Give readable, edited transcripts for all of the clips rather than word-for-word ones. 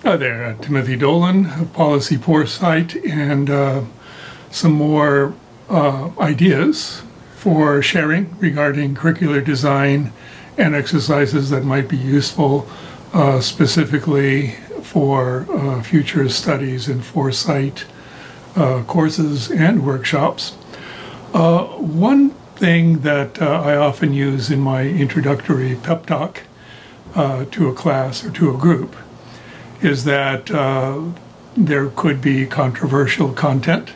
Hi there, Timothy Dolan of Policy Foresight, and some more ideas for sharing regarding curricular design and exercises that might be useful specifically for future studies in foresight courses and workshops. One thing that I often use in my introductory pep talk to a class or to a group is that there could be controversial content.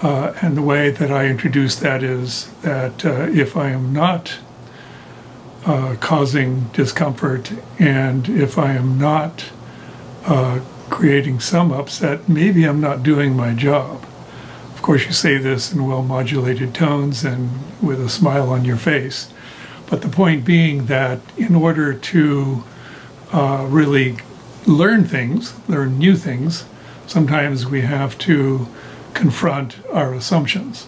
And the way that I introduce that is that if I am not causing discomfort and if I am not creating some upset, maybe I'm not doing my job. Of course, you say this in well-modulated tones and with a smile on your face. But the point being that in order to really learn new things, sometimes we have to confront our assumptions.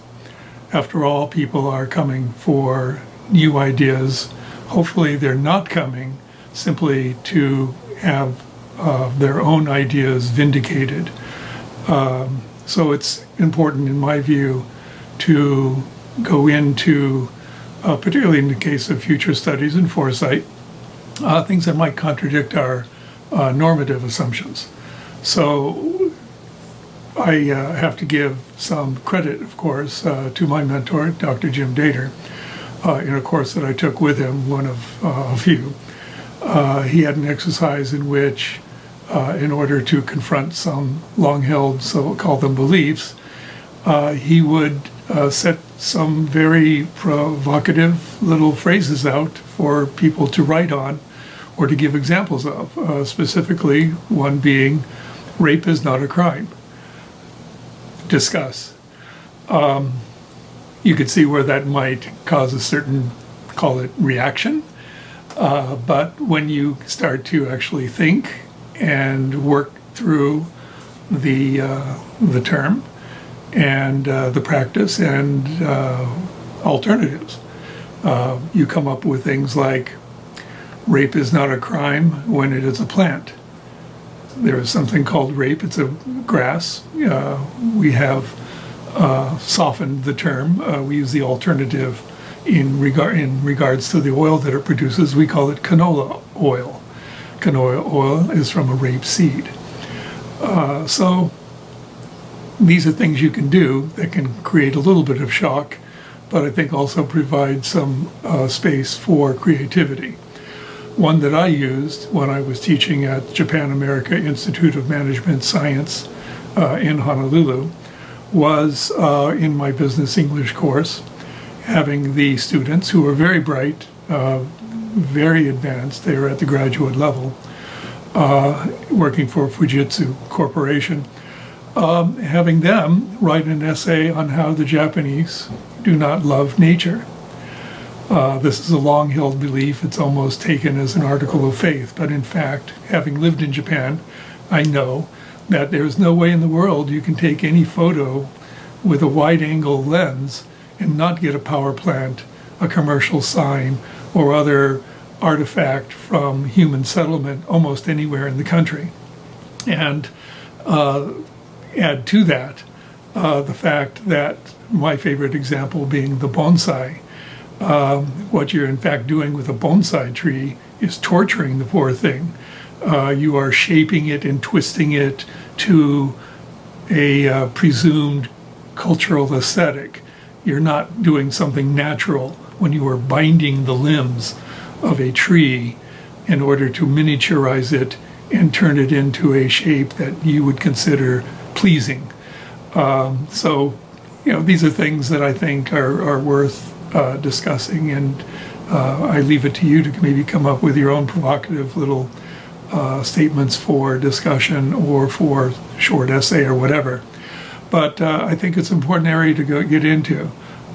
After all, people are coming for new ideas. Hopefully they're not coming simply to have their own ideas vindicated. So it's important, in my view, to go into, particularly in the case of future studies in foresight, things that might contradict our normative assumptions. So I have to give some credit, of course, to my mentor, Dr. Jim Dater, in a course that I took with him, one of a few. He had an exercise in which, in order to confront some long-held, so we'll call them beliefs, he would set some very provocative little phrases out for people to write on or to give examples of, specifically one being, rape is not a crime. Discuss. You could see where that might cause a certain, call it reaction, but when you start to actually think and work through the term and the practice and alternatives, you come up with things like, rape is not a crime when it is a plant. There is something called rape. It's a grass. We have softened the term. We use the alternative in regards to the oil that it produces. We call it canola oil. Canola oil is from a rape seed. So these are things you can do that can create a little bit of shock, but I think also provide some space for creativity. One that I used when I was teaching at Japan America Institute of Management Science in Honolulu was in my business English course, having the students who were very bright, very advanced, they were at the graduate level, working for Fujitsu Corporation, having them write an essay on how the Japanese do not love nature. This is a long-held belief. It's almost taken as an article of faith. But in fact, having lived in Japan, I know that there's no way in the world you can take any photo with a wide-angle lens and not get a power plant, a commercial sign, or other artifact from human settlement almost anywhere in the country. And add to that the fact that my favorite example being the bonsai. What you're in fact doing with a bonsai tree is torturing the poor thing. You are shaping it and twisting it to a presumed cultural aesthetic. You're not doing something natural when you are binding the limbs of a tree in order to miniaturize it and turn it into a shape that you would consider pleasing. So, these are things that I think are worth discussing, and I leave it to you to maybe come up with your own provocative little statements for discussion or for short essay or whatever. But I think it's an important area to get into.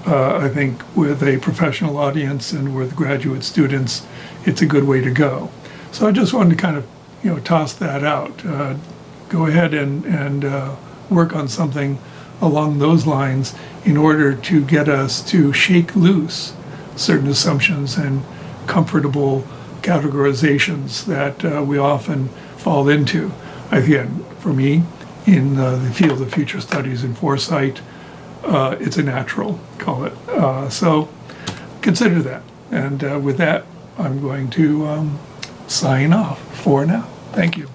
I think with a professional audience and with graduate students, it's a good way to go. So I just wanted to kind of toss that out. Go ahead and work on something along those lines in order to get us to shake loose certain assumptions and comfortable categorizations that we often fall into. again, for me, in the field of future studies and foresight, it's a natural, call it. So consider that. And with that, I'm going to sign off for now. Thank you.